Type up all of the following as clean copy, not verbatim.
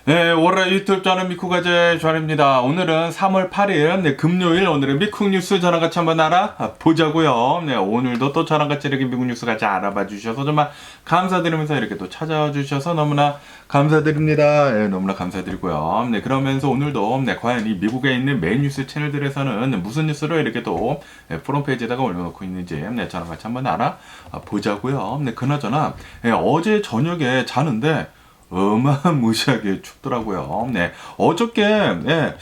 네, 월요일 유튜브 저는 미쿠가제 전입니다. 오늘은 3월 8일, 네, 금요일, 오늘은 미국 뉴스 저랑 같이 한번 알아보자고요. 네, 오늘도 또 저랑 같이 이렇게 미국 뉴스 같이 알아봐 주셔서 정말 감사드리면서 이렇게 또 찾아와 주셔서 너무나 감사드립니다. 네, 너무나 감사드리고요. 네, 그러면서 오늘도, 네, 과연 이 미국에 있는 메인 뉴스 채널들에서는 무슨 뉴스를 이렇게 또, 네, 프론페이지에다가 올려놓고 있는지, 네, 저랑 같이 한번 알아보자고요. 네, 그나저나, 네, 어제 저녁에 자는데, 어마무시하게 춥더라고요. 네. 어저께, 네.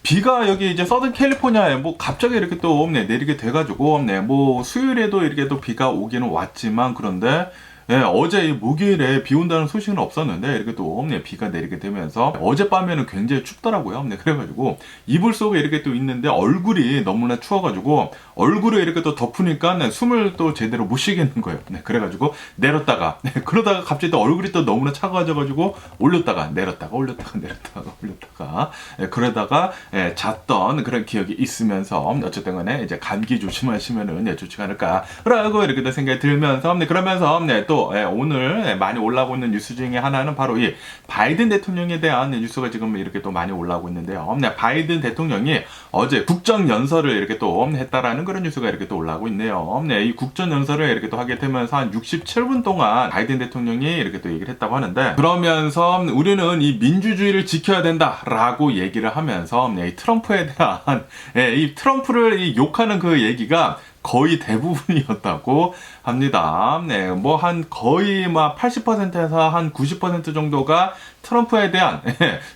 비가 여기 이제 서든 캘리포니아에 뭐 갑자기 이렇게 또, 네, 내리게 돼가지고, 네, 뭐 수요일에도 이렇게 또 비가 오기는 왔지만, 그런데, 예, 어제 이 목요일에 비 온다는 소식은 없었는데 이렇게 또 네, 비가 내리게 되면서 어젯밤에는 굉장히 춥더라고요. 네, 그래가지고 이불 속에 이렇게 또 있는데 얼굴이 너무나 추워가지고 얼굴을 이렇게 또 덮으니까 네, 숨을 또 제대로 못 쉬겠는 거예요. 네, 그래가지고 내렸다가 네, 그러다가 갑자기 또 얼굴이 또 너무나 차가워져가지고 올렸다가 내렸다가 올렸다가 내렸다가 올렸다가 예, 그러다가 예, 잤던 그런 기억이 있으면서 어쨌든 간에 이제 감기 조심하시면은 예, 좋지 않을까라고 이렇게 또 생각이 들면서 네, 그러면서 네, 또 예, 오늘 예, 많이 올라오고 있는 뉴스 중에 하나는 바로 이 바이든 대통령에 대한 뉴스가 지금 이렇게 또 많이 올라오고 있는데요. 네, 바이든 대통령이 어제 국정연설을 이렇게 또 했다라는 그런 뉴스가 이렇게 또 올라오고 있네요. 네, 이 국정연설을 이렇게 또 하게 되면서 한 67분 동안 바이든 대통령이 이렇게 또 얘기를 했다고 하는데 그러면서 우리는 이 민주주의를 지켜야 된다라고 얘기를 하면서 네, 이 트럼프에 대한 예, 이 트럼프를 이 욕하는 그 얘기가 거의 대부분이었다고 합니다. 네, 뭐 한 거의 막 80%에서 한 90% 정도가 트럼프에 대한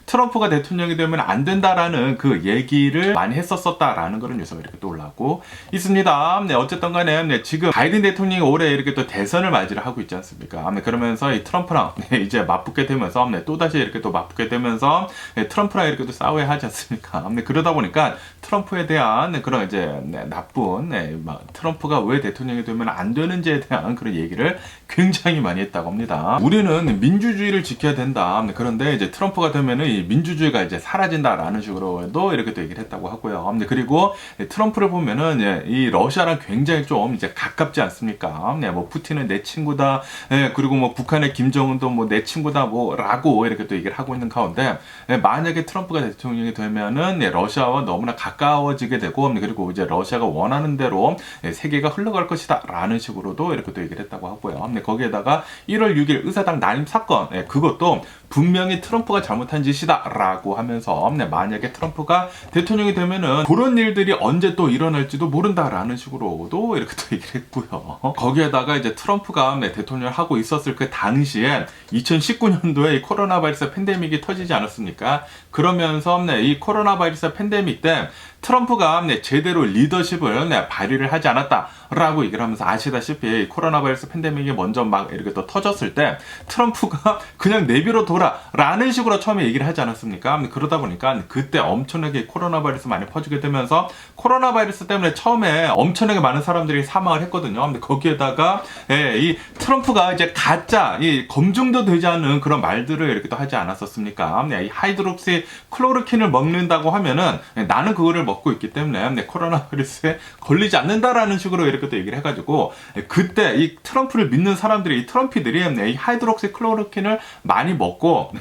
트럼프가 대통령이 되면 안 된다라는 그 얘기를 많이 했었었다라는 그런 뉴스가 이렇게 또 올라오고 있습니다. 네, 어쨌든 간에 네, 지금 바이든 대통령이 올해 이렇게 또 대선을 맞이를 하고 있지 않습니까? 네, 그러면서 이 트럼프랑 네, 이제 맞붙게 되면서 네, 또다시 이렇게 또 맞붙게 되면서 네, 트럼프랑 이렇게 또 싸워야 하지 않습니까? 네, 그러다 보니까 트럼프에 대한 네, 그런 이제 네, 나쁜 네, 트럼프가 왜 대통령이 되면 안 되는지에 대한 그런 얘기를 굉장히 많이 했다고 합니다. 우리는 민주주의를 지켜야 된다. 그런데 이제 트럼프가 되면은 이 민주주의가 이제 사라진다라는 식으로도 이렇게 또 얘기를 했다고 하고요. 그리고 트럼프를 보면은 이 러시아랑 굉장히 좀 이제 가깝지 않습니까? 네, 뭐 푸틴은 내 친구다. 네, 그리고 뭐 북한의 김정은도 뭐 내 친구다 뭐라고 이렇게 또 얘기를 하고 있는 가운데 만약에 트럼프가 대통령이 되면은 러시아와 너무나 가까워지게 되고 그리고 이제 러시아가 원하는 대로 세계가 흘러갈 것이다라는 식으로도 이렇게 또 얘기를 했다고 하고요. 거기에다가 1월 6일 의사당 난임 사건 그것도 분명히 트럼프가 잘못한 짓이다라고 하면서 만약에 트럼프가 대통령이 되면은 그런 일들이 언제 또 일어날지도 모른다라는 식으로도 이렇게 또 얘기를 했고요. 거기에다가 이제 트럼프가 대통령을 하고 있었을 그 당시에 2019년도에 이 코로나 바이러스 팬데믹이 터지지 않았습니까? 그러면서 이 코로나 바이러스 팬데믹 때 트럼프가 제대로 리더십을 발휘를 하지 않았다라고 얘기를 하면서 아시다시피 코로나 바이러스 팬데믹이 먼저 막 이렇게 또 터졌을 때 트럼프가 그냥 내비로 돌아라는 식으로 처음에 얘기를 하지 않았습니까? 그러다 보니까 그때 엄청나게 코로나 바이러스 많이 퍼지게 되면서 코로나 바이러스 때문에 처음에 엄청나게 많은 사람들이 사망을 했거든요. 근데 거기에다가 이 트럼프가 이제 가짜 이 검증도 되지 않은 그런 말들을 이렇게 또 하지 않았었습니까? 이 하이드록시 클로르킨을 먹는다고 하면은 나는 그거를 먹고 있기 때문에 코로나 바이러스에 걸리지 않는다라는 식으로 이렇게 또 얘기를 해가지고 그때 이 트럼프를 믿는 사람들이 이 트럼피들이 이 하이드록시 클로르킨을 많이 먹고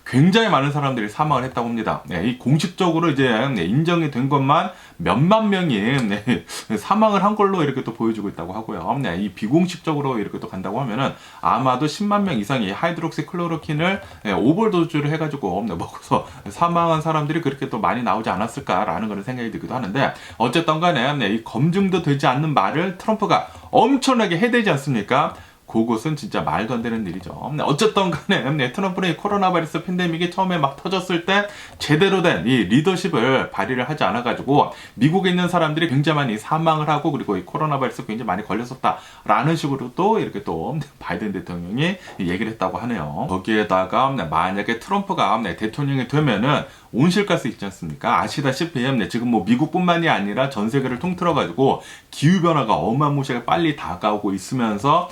굉장히 많은 사람들이 사망을 했다고 합니다. 이 공식적으로 이제 인정이 된 것만 몇만 명이 사망을 한 걸로 이렇게 또 보여주고 있다고 하고요. 이 비공식적으로 이렇게 또 간다고 하면은 아마도 10만 명 이상이 하이드록시 클로로킨을 오버도즈를 해가지고 먹어서 사망한 사람들이 그렇게 또 많이 나오지 않았을까라는 그런 생각이 들기도 하는데 어쨌든 간에 이 검증도 되지 않는 말을 트럼프가 엄청나게 해대지 않습니까? 그것은 진짜 말도 안 되는 일이죠. 어쨌든 간에 트럼프는 이 코로나 바이러스 팬데믹이 처음에 막 터졌을 때 제대로 된 이 리더십을 발휘를 하지 않아가지고 미국에 있는 사람들이 굉장히 많이 사망을 하고 그리고 이 코로나 바이러스 굉장히 많이 걸렸었다라는 식으로 또 이렇게 또 바이든 대통령이 얘기를 했다고 하네요. 거기에다가 만약에 트럼프가 대통령이 되면은 온실가스 있지 않습니까? 아시다시피 지금 뭐 미국뿐만이 아니라 전 세계를 통틀어가지고 기후변화가 어마무시하게 빨리 다가오고 있으면서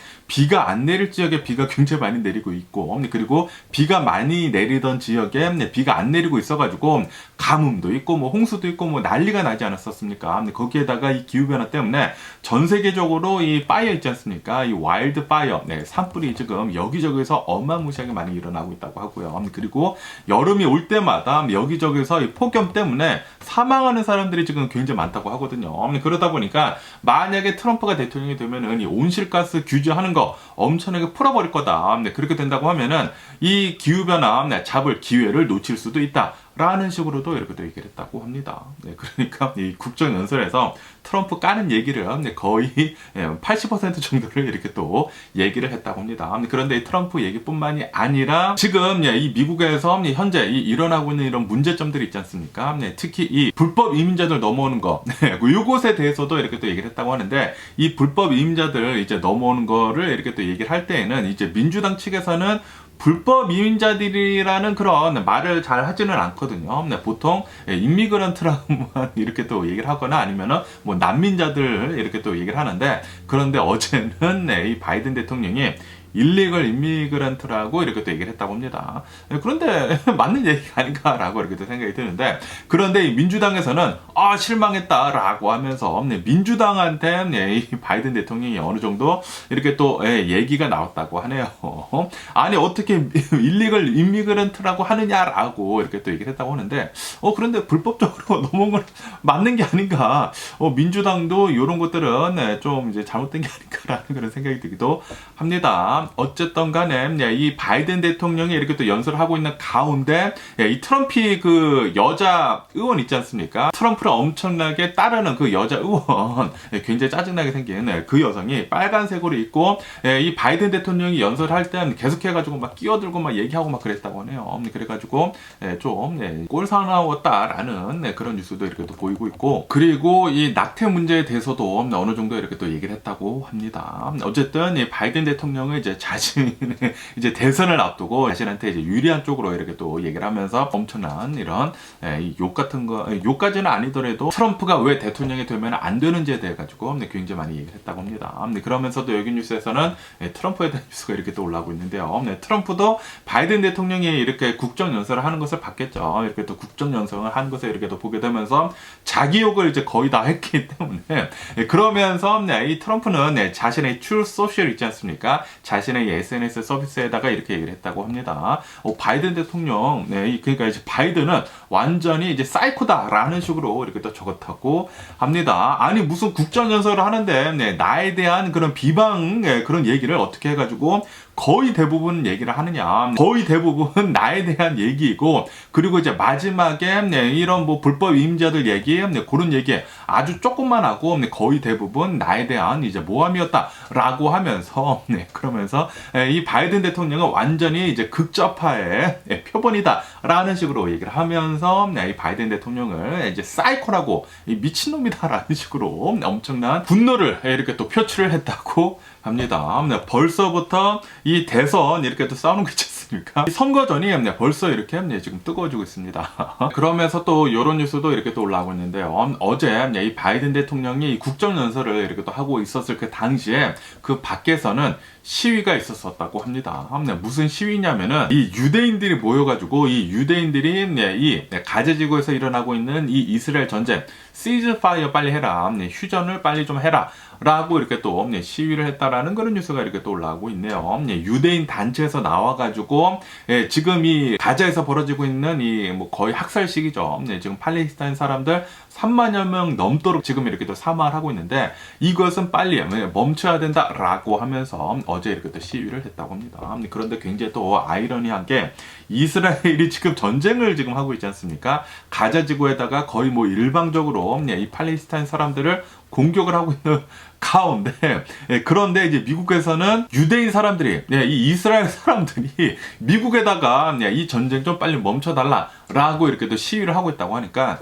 비가 안 내릴 지역에 비가 굉장히 많이 내리고 있고, 그리고 비가 많이 내리던 지역에 비가 안 내리고 있어가지고 가뭄도 있고 뭐 홍수도 있고 뭐 난리가 나지 않았었습니까? 거기에다가 이 기후변화 때문에 전 세계적으로 이 파이어 있지 않습니까? 이 와일드 파이어, 산불이 지금 여기저기서 어마무시하게 많이 일어나고 있다고 하고요. 그리고 여름이 올 때마다 여기저기서 이 폭염 때문에 사망하는 사람들이 지금 굉장히 많다고 하거든요. 그러다 보니까 만약에 트럼프가 대통령이 되면은 이 온실가스 규제하는 거 엄청나게 풀어버릴 거다. 그렇게 된다고 하면은 이 기후변화 잡을 기회를 놓칠 수도 있다. 라는 식으로도 이렇게 또 얘기를 했다고 합니다. 그러니까 이 국정연설에서 트럼프 까는 얘기를 거의 80% 정도를 이렇게 또 얘기를 했다고 합니다. 그런데 이 트럼프 얘기뿐만이 아니라 지금 이 미국에서 현재 일어나고 있는 이런 문제점들이 있지 않습니까? 특히 이 불법 이민자들 넘어오는 거, 이것에 대해서도 이렇게 또 얘기를 했다고 하는데, 이 불법 이민자들 이제 넘어오는 거를 이렇게 또 얘기를 할 때에는 이제 민주당 측에서는 불법 이민자들이라는 그런 말을 잘 하지는 않거든요. 보통 인미그런트라고만 이렇게 또 얘기를 하거나 아니면은 뭐 난민자들 이렇게 또 얘기를 하는데, 그런데 어제는 이 바이든 대통령이 일리걸 인미그런트라고 이렇게 또 얘기를 했다고 합니다. 그런데 맞는 얘기가 아닌가라고 이렇게 또 생각이 드는데, 그런데 이 민주당에서는 실망했다라고 하면서 민주당한테 이 바이든 대통령이 어느 정도 이렇게 또 얘기가 나왔다고 하네요. 아니 어떻게 일리걸 인미그런트라고 하느냐라고 이렇게 또 얘기를 했다고 하는데, 그런데 불법적으로 넘어온 건 맞는 게 아닌가. 민주당도 이런 것들은 좀 이제 잘못된 게 아닌가라는 그런 생각이 들기도 합니다. 어쨌든 간에 이 바이든 대통령이 이렇게 또 연설을 하고 있는 가운데 이 트럼피 그 여자 의원 있지 않습니까? 트럼프를 엄청나게 따르는 그 여자 의원, 굉장히 짜증나게 생긴 그 여성이 빨간색으로 입고 이 바이든 대통령이 연설할 때 계속해가지고 막 끼어들고 막 얘기하고 막 그랬다고 하네요. 그래가지고 좀 꼴사나웠다라는 그런 뉴스도 이렇게 또 보이고 있고, 그리고 이 낙태 문제에 대해서도 어느 정도 이렇게 또 얘기를 했다고 합니다. 어쨌든 이 바이든 대통령은 이제 자신의 이제 대선을 앞두고 자신한테 이제 유리한 쪽으로 이렇게 또 얘기를 하면서 엄청난 이런 욕 같은 거, 욕까지는 아니더라도 트럼프가 왜 대통령이 되면 안 되는지에 대해 가지고 굉장히 많이 얘기를 했다고 합니다. 그러면서도 여기 뉴스에서는 트럼프에 대한 뉴스가 이렇게 또 올라오고 있는데요. 트럼프도 바이든 대통령이 이렇게 국정 연설을 하는 것을 봤겠죠. 이렇게 또 국정 연설을 하는 것을 이렇게 또 보게 되면서 자기 욕을 이제 거의 다 했기 때문에, 그러면서 이 트럼프는 자신의 Truth Social 있지 않습니까? 자신의 SNS 서비스에다가 이렇게 얘기를 했다고 합니다. 바이든 대통령, 그러니까 이제 바이든은 완전히 이제 사이코다라는 식으로 이렇게 또 적었다고 합니다. 아니 무슨 국정연설을 하는데 나에 대한 그런 비방, 그런 얘기를 어떻게 해가지고 거의 대부분 얘기를 하느냐. 거의 대부분 나에 대한 얘기이고, 그리고 이제 마지막에 이런 뭐 불법 이민자들 얘기, 그런 얘기 아주 조금만 하고 거의 대부분 나에 대한 이제 모함이었다라고 하면서, 그러면서 이 바이든 대통령은 완전히 이제 극좌파의 표본이다라는 식으로 얘기를 하면서 이 바이든 대통령을 이제 사이코라고 미친놈이다라는 식으로 엄청난 분노를 이렇게 또 표출을 했다고 합니다. 벌써부터 이 대선 이렇게 또 싸우는 거 있지 않습니까? 이 선거전이 벌써 이렇게 지금 뜨거워지고 있습니다. 그러면서 또 이런 뉴스도 이렇게 또 올라오고 있는데요. 어제 이 바이든 대통령이 국정연설을 이렇게 또 하고 있었을 그 당시에 그 밖에서는 시위가 있었다고 합니다. 무슨 시위냐면은 이 유대인들이 모여가지고 이 유대인들이 이 가자지구에서 일어나고 있는 이 이스라엘 전쟁 시즈파이어 빨리 해라, 휴전을 빨리 좀 해라 라고 이렇게 또 시위를 했다라는 그런 뉴스가 이렇게 또 올라오고 있네요. 유대인 단체에서 나와가지고 지금 이 가자에서 벌어지고 있는 이 뭐 거의 학살 시기죠. 지금 팔레스타인 사람들 3만여 명 넘도록 지금 이렇게 또 사망을 하고 있는데, 이것은 빨리 멈춰야 된다라고 하면서 어제 이렇게 또 시위를 했다고 합니다. 그런데 굉장히 또 아이러니한 게, 이스라엘이 지금 전쟁을 지금 하고 있지 않습니까? 가자 지구에다가 거의 뭐 일방적으로 이 팔레스타인 사람들을 공격을 하고 있는 가운데, 그런데 이제 미국에서는 유대인 사람들이, 이 이스라엘 사람들이 미국에다가 이 전쟁 좀 빨리 멈춰달라라고 이렇게 또 시위를 하고 있다고 하니까,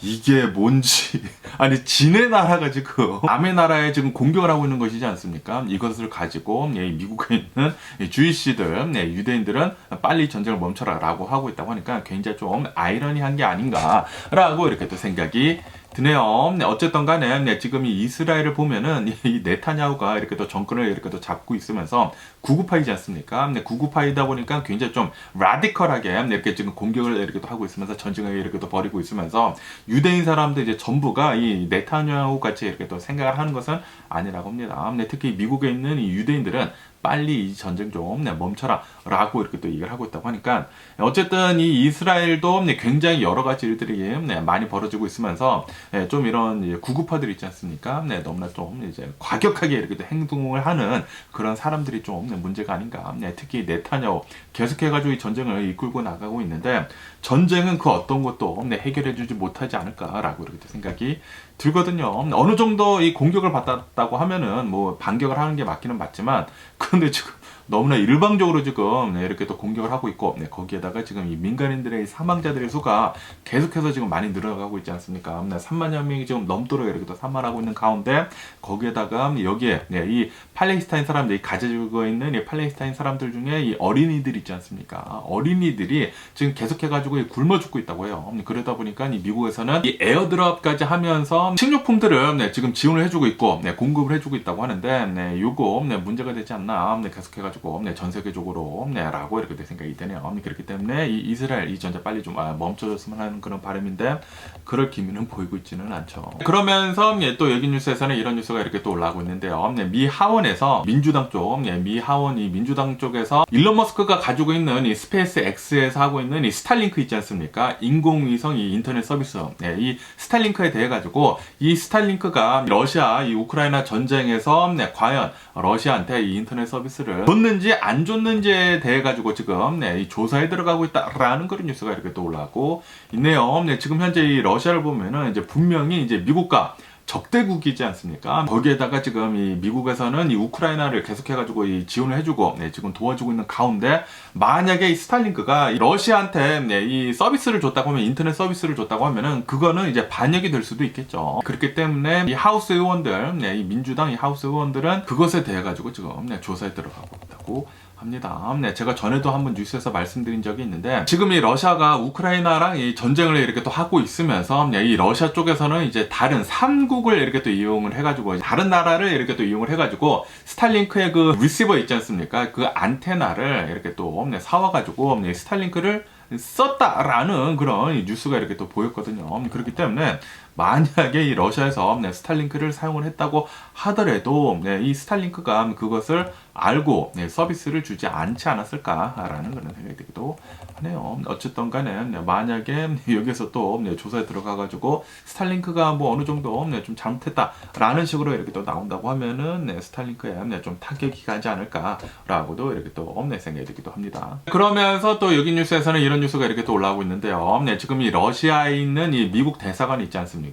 이게 뭔지, 아니 지네 나라가 지금 남의 나라에 지금 공격을 하고 있는 것이지 않습니까? 이것을 가지고 미국에 있는 주이시들, 유대인들은 빨리 전쟁을 멈춰라 라고 하고 있다고 하니까 굉장히 좀 아이러니한 게 아닌가라고 이렇게 또 생각이 드네요. 네, 어쨌든 간에 네, 지금 이 이스라엘을 보면은 이 네타냐후가 이렇게 또 정권을 이렇게 또 잡고 있으면서 구구파이지 않습니까? 네, 구구파이다 보니까 굉장히 좀 라디컬하게 네, 이렇게 지금 공격을 이렇게 또 하고 있으면서 전쟁을 이렇게 또 벌이고 있으면서 유대인 사람들 이제 전부가 이 네타냐후 같이 이렇게 또 생각을 하는 것은 아니라고 합니다. 네, 특히 미국에 있는 이 유대인들은 빨리 이 전쟁 좀 멈춰라 라고 이렇게 또 얘기를 하고 있다고 하니까 어쨌든 이 이스라엘도 굉장히 여러 가지 일들이 많이 벌어지고 있으면서 좀 이런 구구파들 있지 않습니까? 너무나 좀 이제 과격하게 이렇게 행동을 하는 그런 사람들이 좀 문제가 아닌가. 특히 네타냐후 계속해가지고 이 전쟁을 이끌고 나가고 있는데 전쟁은 그 어떤 것도 해결해주지 못하지 않을까라고 이렇게 생각이 들거든요. 어느 정도 이 공격을 받았다고 하면은 뭐 반격을 하는 게 맞기는 맞지만 그런데 지금 너무나 일방적으로 지금 이렇게 또 공격을 하고 있고 거기에다가 지금 이 민간인들의 사망자들의 수가 계속해서 지금 많이 늘어가고 있지 않습니까? 3만여 명이 지금 넘도록 이렇게 또 산만하고 있는 가운데 거기에다가 여기에 이 팔레스타인 사람들이 가지고 있는 이 팔레스타인 사람들 중에 이 어린이들 있지 않습니까? 어린이들이 지금 계속해가지고 굶어 죽고 있다고 해요. 그러다 보니까 이 미국에서는 이 에어드롭까지 하면서 식료품들을 지금 지원을 해주고 있고 공급을 해주고 있다고 하는데 요거 문제가 되지 않나 계속해가지고 전 세계적으로 라고 이렇게 생각이 되네요. 그렇기 때문에 이 이스라엘 이 전쟁 빨리 좀 멈춰줬으면 하는 그런 바람인데 그럴 기미는 보이고 있지는 않죠. 그러면서 또 여기 뉴스에서는 이런 뉴스가 이렇게 또 올라오고 있는데요. 미 하원에서 민주당 쪽, 미 하원이 민주당 쪽에서 일론 머스크가 가지고 있는 이 스페이스 X에서 하고 있는 이 스타링크 있지 않습니까? 인공위성 이 인터넷 서비스, 이 스타링크에 대해 가지고 이 스타링크가 러시아 이 우크라이나 전쟁에서 과연 러시아한테 이 인터넷 서비스를 줬는지 안 줬는지에 대해 가지고 지금 이 조사에 들어가고 있다라는 그런 뉴스가 이렇게 또 올라오고 있네요. 지금 현재 이 러시아를 보면은 이제 분명히 이제 미국과 적대국이지 않습니까? 거기에다가 지금 이 미국에서는 이 우크라이나를 계속해가지고 이 지원을 해주고 지금 도와주고 있는 가운데 만약에 이 스타링크가 이 러시아한테 이 서비스를 줬다고 하면 인터넷 서비스를 줬다고 하면은 그거는 이제 반역이 될 수도 있겠죠. 그렇기 때문에 이 하우스 의원들, 이 민주당 이 하우스 의원들은 그것에 대해 가지고 지금 조사에 들어가고 있다고 합니다. 제가 전에도 한번 뉴스에서 말씀드린 적이 있는데 지금 이 러시아가 우크라이나랑 이 전쟁을 이렇게 또 하고 있으면서 이 러시아 쪽에서는 이제 다른 삼국을 이렇게 또 이용을 해가지고 다른 나라를 이렇게 또 이용을 해가지고 스타링크의 그 리시버 있지 않습니까? 그 안테나를 이렇게 또 사와가지고 스타링크를 썼다라는 그런 뉴스가 이렇게 또 보였거든요. 그렇기 때문에 만약에 이 러시아에서 스타링크를 사용을 했다고 하더라도 이 스타링크가 그것을 알고 서비스를 주지 않지 않았을까라는 그런 생각이 들기도 하네요. 어쨌든 간에 만약에 여기서 또 조사에 들어가가지고 스타링크가 뭐 어느 정도 좀 잘못했다라는 식으로 이렇게 또 나온다고 하면은 스타링크에 좀 타격이 가지 않을까라고도 이렇게 또 생각이 들기도 합니다. 그러면서 또 여기 뉴스에서는 이런 뉴스가 이렇게 또 올라오고 있는데요. 지금 이 러시아에 있는 이 미국 대사관이 있지 않습니까?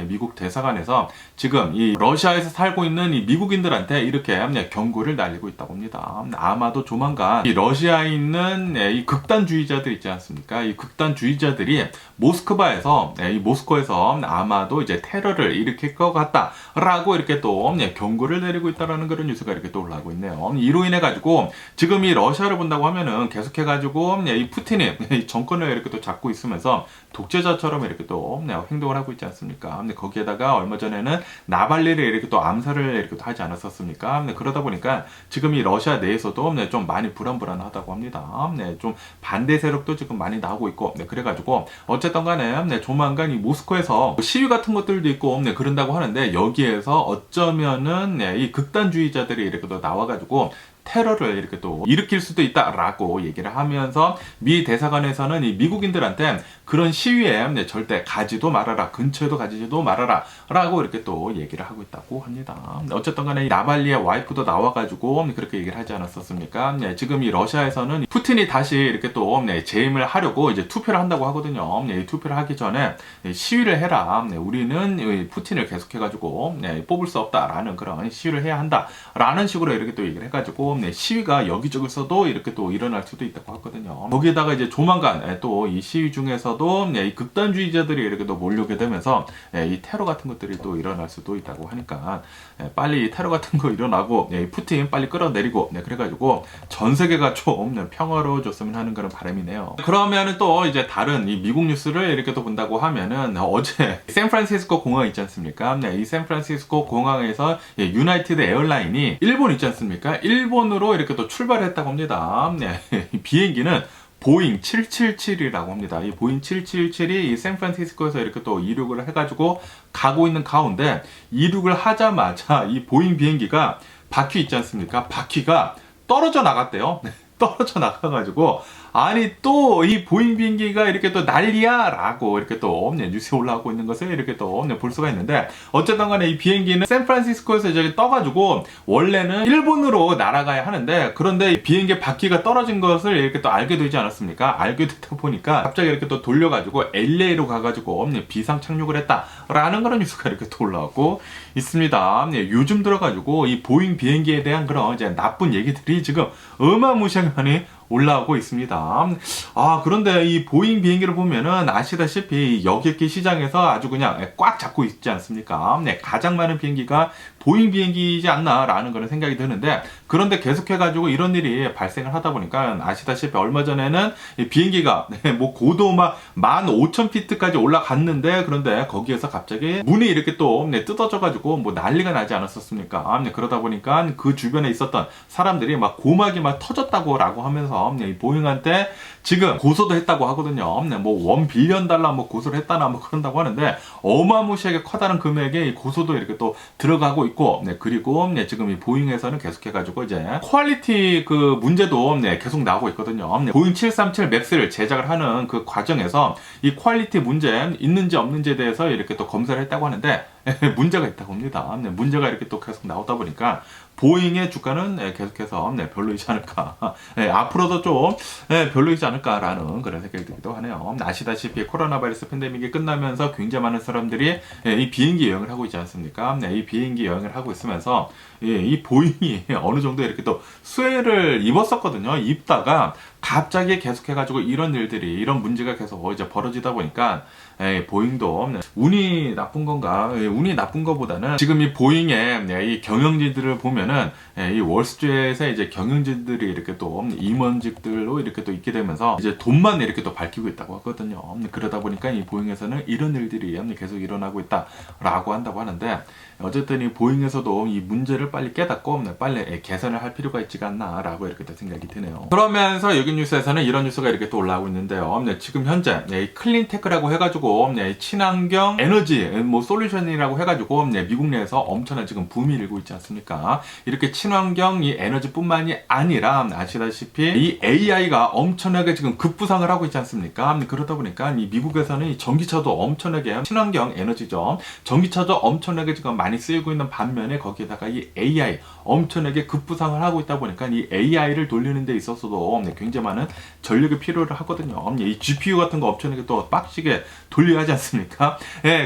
미국 대사관에서 지금 이 러시아에서 살고 있는 이 미국인들한테 이렇게 경고를 날리고 있다고 합니다. 아마도 조만간 이 러시아에 있는 이 극단주의자들 있지 않습니까? 이 극단주의자들이 모스크바에서 이 모스크에서 아마도 이제 테러를 일으킬 것 같다라고 이렇게 또 경고를 내리고 있다라는 그런 뉴스가 이렇게 또 올라오고 있네요. 이로 인해 가지고 지금 이 러시아를 본다고 하면은 계속해 가지고 이 푸틴이 이 정권을 이렇게 또 잡고 있으면서 독재자처럼 이렇게 또 행동을 하고 있지 않습니까? 거기에다가 얼마 전에는 나발리를 이렇게 또 암살을 이렇게 또 하지 않았었습니까? 그러다 보니까 지금 이 러시아 내에서도 좀 많이 불안불안하다고 합니다. 좀 반대 세력도 지금 많이 나오고 있고 그래가지고 어쨌든 간에 조만간 이 모스크에서 시위 같은 것들도 있고 그런다고 하는데 여기에서 어쩌면은 이 극단주의자들이 이렇게 또 나와가지고 테러를 이렇게 또 일으킬 수도 있다라고 얘기를 하면서 미 대사관에서는 이 미국인들한테 그런 시위에 절대 가지도 말아라, 근처에도 가지도 말아라 라고 이렇게 또 얘기를 하고 있다고 합니다. 어쨌든 간에 이 나발리의 와이프도 나와가지고 그렇게 얘기를 하지 않았었습니까? 지금 이 러시아에서는 푸틴이 다시 이렇게 또 재임을 하려고 이제 투표를 한다고 하거든요. 투표를 하기 전에 시위를 해라. 우리는 푸틴을 계속해가지고 뽑을 수 없다라는 그런 시위를 해야 한다라는 식으로 이렇게 또 얘기를 해가지고 네, 시위가 여기저기서도 이렇게 또 일어날 수도 있다고 하거든요. 거기에다가 이제 조만간 또 이 시위 중에서도 이 극단주의자들이 이렇게 또 몰려오게 되면서 이 테러 같은 것들이 또 일어날 수도 있다고 하니까 빨리 이 테러 같은 거 일어나고 푸틴 빨리 끌어내리고 그래가지고 전 세계가 좀 평화로워졌으면 하는 그런 바람이네요. 그러면은 또 이제 다른 이 미국 뉴스를 이렇게 또 본다고 하면은 어제 샌프란시스코 공항 있지 않습니까? 이 샌프란시스코 공항에서 유나이티드 에어라인이 일본 있지 않습니까? 일본으로 이렇게 또 출발했다고 합니다. 비행기는 보잉 777이라고 합니다. 이 보잉 777이 이 샌프란시스코에서 이렇게 또 이륙을 해가지고 가고 있는 가운데 이륙을 하자마자 이 보잉 비행기가 바퀴 있지 않습니까? 바퀴가 떨어져 나갔대요. 떨어져 나가가지고 아니 또 이 보잉 비행기가 이렇게 또 난리야 라고 이렇게 또 뉴스에 올라오고 있는 것을 이렇게 또 볼 수가 있는데, 어쨌든 간에 이 비행기는 샌프란시스코에서 이제 떠가지고 원래는 일본으로 날아가야 하는데, 그런데 비행기 바퀴가 떨어진 것을 이렇게 또 알게 되지 않았습니까? 알게 되다 보니까 갑자기 이렇게 또 돌려가지고 LA로 가가지고 비상 착륙을 했다라는 그런 뉴스가 이렇게 또 올라오고 있습니다. 요즘 들어가지고 이 보잉 비행기에 대한 그런 이제 나쁜 얘기들이 지금 어마무시하게 많이 올라오고 있습니다. 그런데 이 보잉 비행기를 보면은 아시다시피 여객기 시장에서 아주 그냥 꽉 잡고 있지 않습니까? 가장 많은 비행기가 보잉 비행기이지 않나라는 그런 생각이 드는데, 그런데 계속해가지고 이런 일이 발생을 하다 보니까 아시다시피 얼마 전에는 비행기가 뭐 고도 막 15,000피트까지 올라갔는데, 그런데 거기에서 갑자기 문이 이렇게 또 뜯어져가지고 뭐 난리가 나지 않았었습니까? 그러다 보니까 그 주변에 있었던 사람들이 막 고막이 막 터졌다고라고 하면서 보잉한테 지금 고소도 했다고 하거든요. 뭐 $1 빌리언 뭐 고소를 했다나 뭐 그런다고 하는데, 어마무시하게 커다란 금액의 고소도 이렇게 또 들어가고 있고, 그리고 지금 이 보잉에서는 계속해가지고 이제 퀄리티 그 문제도 계속 나오고 있거든요. 보잉 737 맥스를 제작을 하는 그 과정에서 이 퀄리티 문제 있는지 없는지에 대해서 이렇게 또 검사를 했다고 하는데 문제가 있다고 합니다. 문제가 이렇게 또 계속 나오다 보니까 보잉의 주가는 계속해서 별로이지 않을까, 앞으로도 좀 별로이지 않을까라는 그런 생각이 들기도 하네요. 아시다시피 코로나 바이러스 팬데믹이 끝나면서 굉장히 많은 사람들이 이 비행기 여행을 하고 있지 않습니까? 이 비행기 여행을 하고 있으면서 이 보잉이 어느 정도 이렇게 또 수혜를 입었었거든요. 입다가 갑자기 계속해가지고 이런 일들이, 이런 문제가 계속 이제 벌어지다 보니까 보잉도 운이 나쁜 건가? 운이 나쁜 것보다는 지금 이 보잉의 이 경영진들을 보면은 이 월스트리트의 이제 경영진들이 이렇게 또 임원직들로 이렇게 또 있게 되면서 이제 돈만 이렇게 또 밝히고 있다고 하거든요. 그러다 보니까 이 보잉에서는 이런 일들이 계속 일어나고 있다라고 한다고 하는데, 어쨌든 이 보잉에서도 이 문제를 빨리 깨닫고 빨리 개선을 할 필요가 있지가 않나라고 이렇게 또 생각이 드네요. 그러면서 여기 뉴스에서는 이런 뉴스가 이렇게 또 올라오고 있는데요. 지금 현재 클린테크라고 해가지고 친환경 에너지 뭐 솔루션이라고 해가지고 미국 내에서 엄청난 지금 붐이 일고 있지 않습니까? 이렇게 친환경 이 에너지뿐만이 아니라 아시다시피 이 AI가 엄청나게 지금 급부상을 하고 있지 않습니까? 그러다 보니까 이 미국에서는 이 전기차도 엄청나게 친환경 에너지죠. 전기차도 엄청나게 지금 많이 쓰이고 있는 반면에 거기에다가 이 AI 엄청나게 급부상을 하고 있다 보니까 이 AI를 돌리는 데 있어서도 굉장히 많은 전력이 필요를 하거든요. 이 GPU 같은 거 엄청나게 또 빡시게 돌려야 하지 않습니까?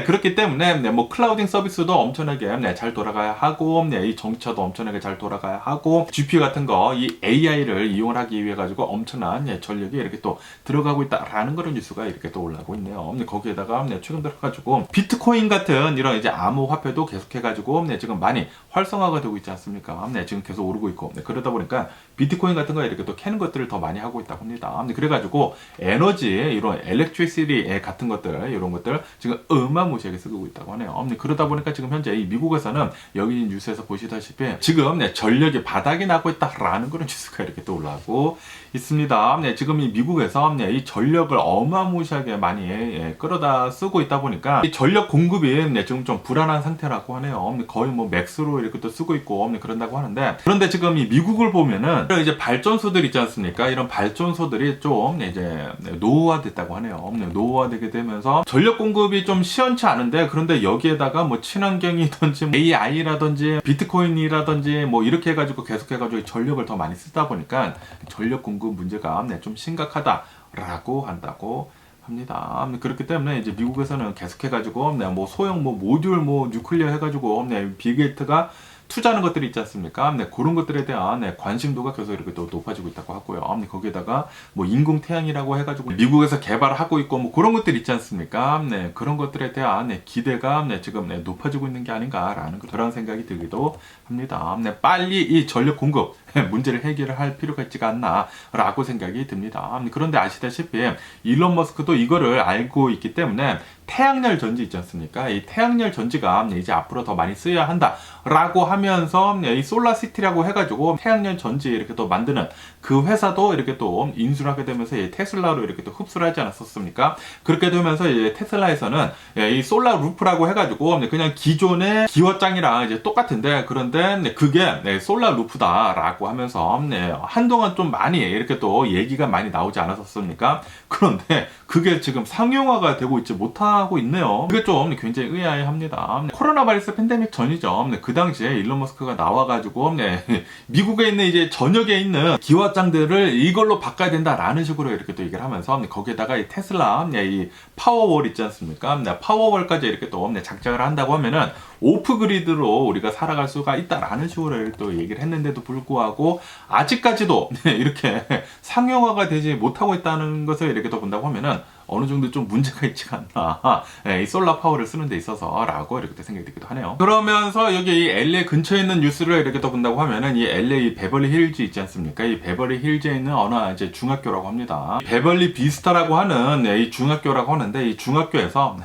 그렇기 때문에 뭐 클라우딩 서비스도 엄청나게 잘 돌아가야 하고, 이 전기차도 엄청나게 잘 돌아가야 하고, GPU 같은 거 이 AI를 이용하기 위해 가지고 엄청난 전력이 이렇게 또 들어가고 있다라는 그런 뉴스가 이렇게 또 올라오고 있네요. 거기에다가 최근 들어가지고 비트코인 같은 이런 이제 암호화폐도 계속해가지고 지금 많이 활성화가 되고 있지 않습니까? 지금 계속 오르고 있고, 그러다 보니까 비트코인 같은 거 이렇게 또 캐는 것들을 더 많이 하고 있다고 합니다. 그래가지고 에너지 이런 엘렉트리시티 같은 것들, 이런 것들 지금 어마무시하게 쓰고 있다고 하네요. 그러다 보니까 지금 현재 이 미국에서는 여기 뉴스에서 보시다시피 지금 전력이 바닥이 나고 있다라는 그런 뉴스가 이렇게 또 올라오고 있습니다. 지금 이 미국에서 이 전력을 어마무시하게 많이 끌어다 쓰고 있다 보니까 이 전력 공급이 지금 좀 불안한 상태라고 하네요. 거의 뭐 맥스로 이렇게 또 쓰고 있고 그런다고 하는데, 그런데 지금 이 미국을 보면은 이제 발전소들 있지 않습니까? 이런 발전소들이 좀 이제 노후화됐다고 하네요. 노후화되게 되면서 전력 공급이 좀 시원치 않은데, 그런데 여기에다가 뭐 친환경이든지 AI라든지 비트코인이라든지 뭐 이렇게 해가지고 계속해가지고 전력을 더 많이 쓰다 보니까 전력 공급 문제가 좀 심각하다라고 한다고 합니다. 그렇기 때문에 이제 미국에서는 계속해가지고 뭐 소형 뭐 모듈 뭐 뉴클리어 해가지고 빌 게이트가 투자하는 것들이 있지 않습니까? 네, 그런 것들에 대한 네, 관심도가 계속 이렇게 또 높아지고 있다고 하고요. 네, 거기에다가 뭐 인공태양이라고 해가지고 미국에서 개발하고 있고 뭐 그런 것들 있지 않습니까? 네, 그런 것들에 대한 네, 기대가 네, 지금 네, 높아지고 있는 게 아닌가라는 그런 생각이 들기도 합니다. 네, 빨리 이 전력 공급 문제를 해결을 할 필요가 있지가 않나라고 생각이 듭니다. 그런데 아시다시피 일론 머스크도 이거를 알고 있기 때문에 태양열 전지 있지 않습니까? 이 태양열 전지가 이제 앞으로 더 많이 쓰여야 한다라고 하면서 이 솔라시티라고 해가지고 태양열 전지 이렇게 또 만드는 그 회사도 이렇게 또 인수를 하게 되면서 테슬라로 이렇게 또 흡수를 하지 않았었습니까? 그렇게 되면서 이제 테슬라에서는 이 솔라 루프라고 해가지고 그냥 기존의 기와장이랑 이제 똑같은데 그런데 그게 솔라 루프다라고 하면서 한동안 좀 많이 이렇게 또 얘기가 많이 나오지 않았었습니까? 그런데 그게 지금 상용화가 되고 있지 못하고 있네요. 그게 좀 굉장히 의아해합니다. 코로나 바이러스 팬데믹 전이죠. 그 당시에 일론 머스크가 나와가지고 미국에 있는 이제 전역에 있는 기와장들을 이걸로 바꿔야 된다라는 식으로 이렇게 또 얘기를 하면서 거기에다가 이 테슬라 이 파워월 있지 않습니까? 파워월까지 이렇게 또 장착을 한다고 하면은 오프 그리드로 우리가 살아갈 수가 있다라는 식으로 또 얘기를 했는데도 불구하고 아직까지도 이렇게 상용화가 되지 못하고 있다는 것을 이렇게 또 본다고 하면은 어느 정도 좀 문제가 있지가 않나 이 솔라 파워를 쓰는 데 있어서 라고 이렇게 생각이 들기도 하네요. 그러면서 여기 이 LA 근처에 있는 뉴스를 이렇게 또 본다고 하면은 이 LA 베벌리 힐즈 있지 않습니까? 이 베벌리 힐즈에 있는 어느 이제 중학교라고 합니다. 베벌리 비스타라고 하는 이 중학교라고 하는데 이 중학교에서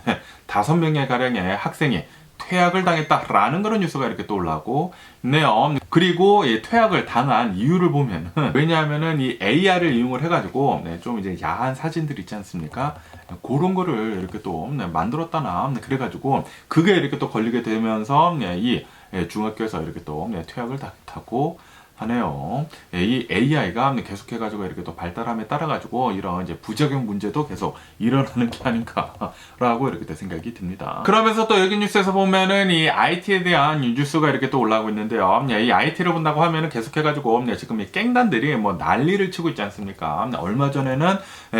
5명의 가량의 학생이 퇴학을 당했다라는 그런 뉴스가 이렇게 또 올라오고 있네요. 그리고 이 퇴학을 당한 이유를 보면은 왜냐하면은 이 AR을 이용을 해가지고 좀 이제 야한 사진들 있지 않습니까? 그런 거를 이렇게 또 만들었다나 그래가지고 그게 이렇게 또 걸리게 되면서 이 중학교에서 이렇게 또 퇴학을 당했다고 하네요. 이 AI가 계속해가지고 이렇게 또 발달함에 따라가지고 이런 이제 부작용 문제도 계속 일어나는 게 아닌가라고 이렇게 생각이 듭니다. 그러면서 또 여기 뉴스에서 보면은 이 IT에 대한 뉴스가 이렇게 또 올라오고 있는데요. 이 IT를 본다고 하면은 계속해가지고 지금 이 깽단들이 뭐 난리를 치고 있지 않습니까? 얼마 전에는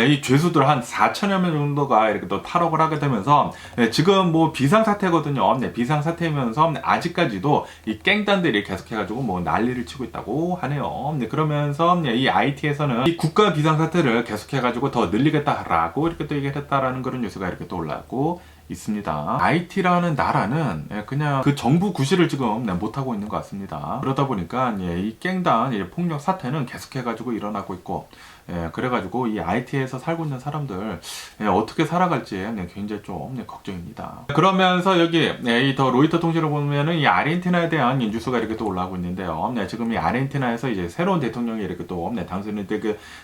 이 죄수들 한 4천여 명 정도가 이렇게 또 탈옥을 하게 되면서 지금 뭐 비상사태거든요. 비상사태이면서 아직까지도 이 깽단들이 계속해가지고 뭐 난리를 치고 있다고 하네요. 그러면서 이 IT에서는 이 국가 비상사태를 계속해가지고 더 늘리겠다라고 이렇게 또 얘기했다라는 그런 뉴스가 이렇게 또 올라오고 있습니다. IT라는 나라는 그냥 그 정부 구실을 지금 못하고 있는 것 같습니다. 그러다 보니까 이 깽단 폭력 사태는 계속해가지고 일어나고 있고 그래가지고 이 IT에서 살고 있는 사람들 어떻게 살아갈지 굉장히 좀 걱정입니다. 그러면서 여기 이 더 로이터 통신을 보면은 이 아르헨티나에 대한 뉴스가 이렇게 또 올라오고 있는데요. 지금 이 아르헨티나에서 이제 새로운 대통령이 이렇게 또 당선이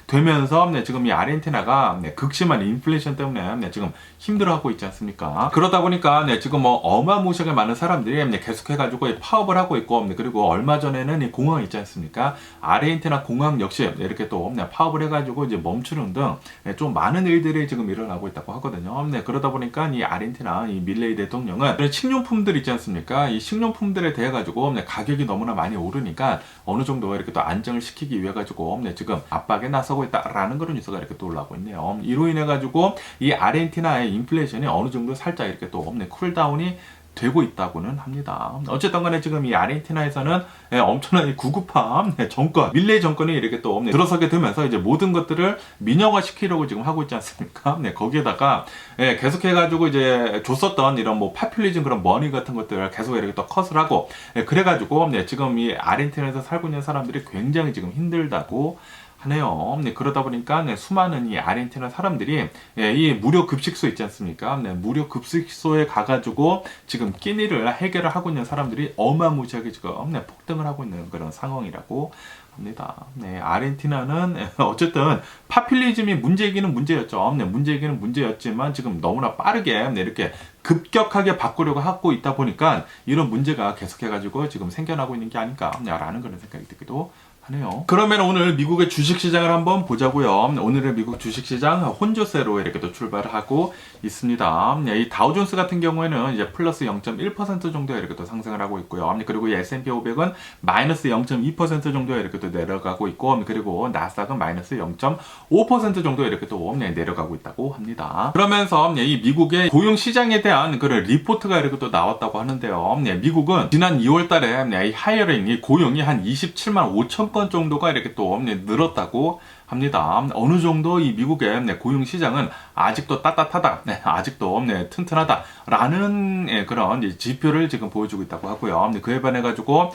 되면서 지금 이 아르헨티나가 극심한 인플레이션 때문에 지금 힘들어하고 있지 않습니까? 그러다 보니까 지금 뭐 어마무시하게 많은 사람들이 계속해가지고 파업을 하고 있고 그리고 얼마 전에는 이 공항 있지 않습니까? 아르헨티나 공항 역시 이렇게 또 파업을 해가지고 이제 멈추는 등 좀 많은 일들이 지금 일어나고 있다고 하거든요. 그러다 보니까 이 아르헨티나 이 밀레이 대통령은 식료품들 있지 않습니까? 이 식료품들에 대해 가지고 가격이 너무나 많이 오르니까 어느 정도 이렇게 또 안정을 시키기 위해 가지고 지금 압박에 나서고 있다라는 그런 뉴스가 이렇게 또 올라오고 있네요. 이로 인해 가지고 이 아르헨티나의 인플레이션이 어느 정도 살짝 이렇게 또 쿨다운이 되고 있다고는 합니다. 어쨌든 간에 지금 이 아르헨티나에서는 엄청난 구급함 정권, 밀레이 정권이 이렇게 또 들어서게 되면서 이제 모든 것들을 민영화 시키려고 지금 하고 있지 않습니까? 거기에다가 계속해가지고 이제 줬었던 이런 뭐 파퓰리즘 그런 머니 같은 것들을 계속 이렇게 또 컷을 하고 그래가지고 지금 이 아르헨티나에서 살고 있는 사람들이 굉장히 지금 힘들다고 하네요. 그러다 보니까 수많은 이 아르헨티나 사람들이 이 무료 급식소 있지 않습니까? 무료 급식소에 가가지고 지금 끼니를 해결을 하고 있는 사람들이 어마무시하게 지금 폭등을 하고 있는 그런 상황이라고 합니다. 아르헨티나는 어쨌든 파퓰리즘이 문제이기는 문제였죠. 문제이기는 문제였지만 지금 너무나 빠르게 이렇게 급격하게 바꾸려고 하고 있다 보니까 이런 문제가 계속해가지고 지금 생겨나고 있는 게 아닌가라는 그런 생각이 들기도 하네요. 그러면 오늘 미국의 주식시장을 한번 보자고요. 오늘의 미국 주식시장 혼조세로 이렇게 또 출발을 하고 있습니다. 이 다우존스 같은 경우에는 이제 플러스 0.1% 정도 이렇게 또 상승을 하고 있고요. 그리고 이 S&P 500은 마이너스 0.2% 정도 이렇게 또 내려가고 있고, 그리고 나스닥은 마이너스 0.5% 정도 이렇게 또 내려가고 있다고 합니다. 그러면서 이 미국의 고용 시장에 대한 그런 리포트가 이렇게 또 나왔다고 하는데요. 미국은 지난 2월 달에 이 하이어링, 이 고용이 한 27만 5천 건 정도가 이렇게 또 늘었다고 합니다. 어느 정도 이 미국의 고용 시장은 아직도 따뜻하다, 아직도 튼튼하다라는 그런 지표를 지금 보여주고 있다고 하고요. 그에 반해 가지고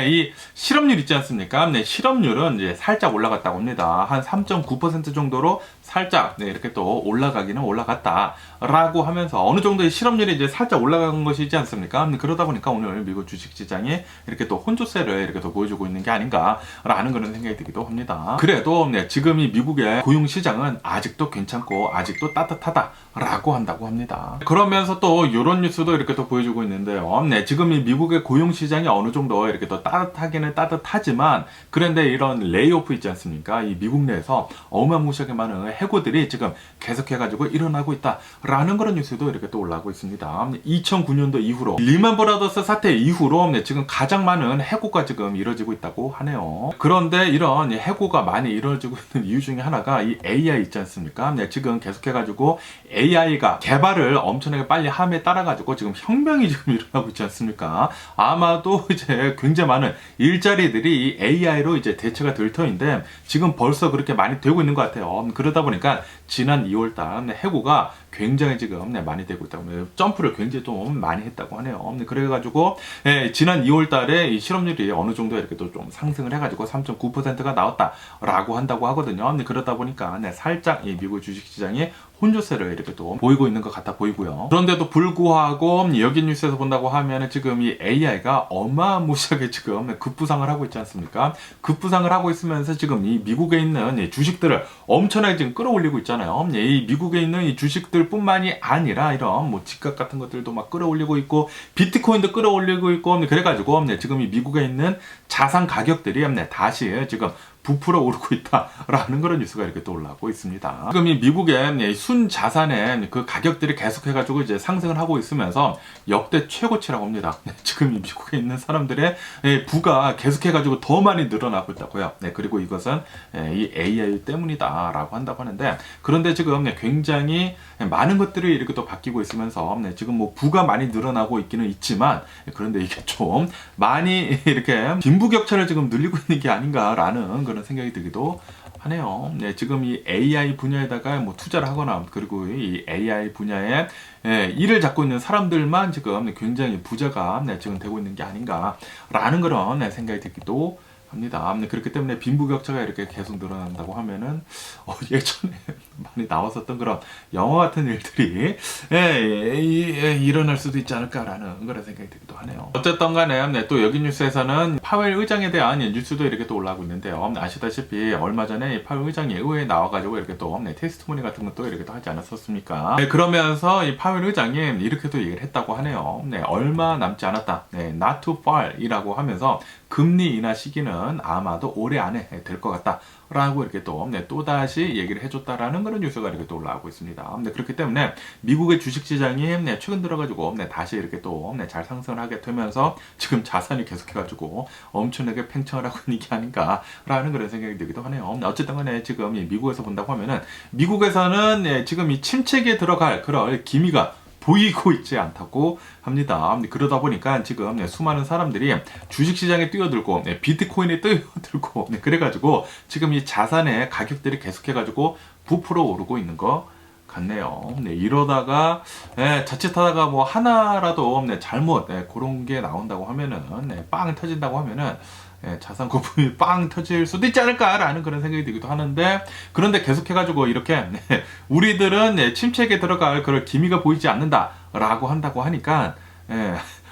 이 실업률 있지 않습니까? 실업률은 이제 살짝 올라갔다고 합니다. 한 3.9% 정도로 살짝 이렇게 또 올라가기는 올라갔다라고 하면서 어느 정도의 실업률이 이제 살짝 올라간 것이지 않습니까? 그러다 보니까 오늘 미국 주식 시장이 이렇게 또 혼조세를 이렇게 또 보여주고 있는 게 아닌가라는 그런 생각이 들기도 합니다. 그래도 지금 이 미국의 고용 시장은 아직도 괜찮고 아직도 따뜻하다라고 한다고 합니다. 그러면서 또 이런 뉴스도 이렇게 또 보여주고 있는데요. 지금 이 미국의 고용 시장이 어느 정도 이렇게 또 따뜻하기는 따뜻하지만, 그런데 이런 레이오프 있지 않습니까? 이 미국 내에서 어마무시하게 많은 해고들이 지금 계속해가지고 일어나고 있다라는 그런 뉴스도 이렇게 또 올라오고 있습니다. 2009년도 이후로 리만 브라더스 사태 이후로 지금 가장 많은 해고가 지금 이뤄지고 있다고 하네요. 그런데 이런 해고가 많이 이루어지고 있는 이유 중에 하나가 이 AI 있지 않습니까? 지금 계속해가지고 AI가 개발을 엄청나게 빨리 함에 따라가지고 지금 혁명이 지금 일어나고 있지 않습니까? 아마도 이제 굉장히 많은 일자리들이 이 AI로 이제 대체가 될 터인데 지금 벌써 그렇게 많이 되고 있는 것 같아요. 그러다 보니까 지난 2월달 해고가 굉장히 지금 많이 되고 있다고 합니다. 점프를 굉장히 좀 많이 했다고 하네요. 그래가지고 지난 2월달에 이 실업률이 어느 정도 이렇게 또 좀 상승을 해가지고 3.9%가 나왔다라고 한다고 하거든요. 그러다 보니까 살짝 이 미국 주식시장이 혼조세를 이렇게 또 보이고 있는 것 같아 보이고요. 그런데도 불구하고 여기 뉴스에서 본다고 하면 지금 이 AI가 어마무시하게 지금 급부상을 하고 있지 않습니까? 급부상을 하고 있으면서 지금 이 미국에 있는 이 주식들을 엄청나게 지금 끌어올리고 있잖아요. 이 미국에 있는 이 주식들 뿐만이 아니라 이런 뭐 집값 같은 것들도 막 끌어올리고 있고 비트코인도 끌어올리고 있고 그래가지고 지금 이 미국에 있는 자산 가격들이 다시 지금 부풀어 오르고 있다라는 그런 뉴스가 이렇게 또 올라오고 있습니다. 지금 이 미국의 순 자산의 그 가격들이 계속해가지고 이제 상승을 하고 있으면서 역대 최고치라고 합니다. 지금 이 미국에 있는 사람들의 부가 계속해가지고 더 많이 늘어나고 있다고요. 그리고 이것은 이 AI 때문이다라고 한다고 하는데, 그런데 지금 굉장히 많은 것들이 이렇게 또 바뀌고 있으면서 지금 뭐 부가 많이 늘어나고 있기는 있지만, 그런데 이게 좀 많이 이렇게 빈부격차를 지금 늘리고 있는 게 아닌가라는 그런 생각이 들기도 하네요. 지금 이 AI 분야에다가 뭐 투자를 하거나 그리고 이 AI 분야에 일을 잡고 있는 사람들만 지금 굉장히 부자가 지금 되고 있는 게 아닌가라는 그런 생각이 들기도 합니다. 그렇기 때문에 빈부격차가 이렇게 계속 늘어난다고 하면은 예전에 많이 나왔었던 그런 영화 같은 일들이 일어날 수도 있지 않을까라는 그런 생각이 들기도 하네요. 어쨌든 간에 또 여기 뉴스에서는 파웰 의장에 대한 뉴스도 이렇게 또 올라오고 있는데요. 아시다시피 얼마 전에 파웰 의장이 의회에 나와가지고 이렇게 또 테스트모니 같은 것도 이렇게 또 하지 않았었습니까? 그러면서 이 파웰 의장이 이렇게 또 얘기를 했다고 하네요. 얼마 남지 않았다. not too far 이라고 하면서 금리 인하 시기는 아마도 올해 안에 될 것 같다 라고 이렇게 또다시 얘기를 해줬다라는 그런 뉴스가 이렇게 또 올라오고 있습니다. 그렇기 때문에 미국의 주식시장이 최근 들어가지고 다시 이렇게 또 잘 상승을 하게 되면서 지금 자산이 계속해가지고 엄청나게 팽창을 하고 있는 게 아닌가라는 그런 생각이 들기도 하네요. 어쨌든 간에 지금 이 미국에서 본다고 하면은 미국에서는 지금 이 침체기에 들어갈 그런 기미가 보이고 있지 않다고 합니다. 그러다 보니까 지금 수많은 사람들이 주식시장에 뛰어들고 비트코인에 뛰어들고 그래가지고 지금 이 자산의 가격들이 계속해가지고 부풀어 오르고 있는 거 같네요. 이러다가 자칫하다가 뭐 하나라도 잘못 그런 게 나온다고 하면은 빵 터진다고 하면은 자산 거품이 빵 터질 수도 있지 않을까라는 그런 생각이 들기도 하는데, 그런데 계속해가지고 이렇게 우리들은 침체기에 들어갈 그럴 기미가 보이지 않는다라고 한다고 하니까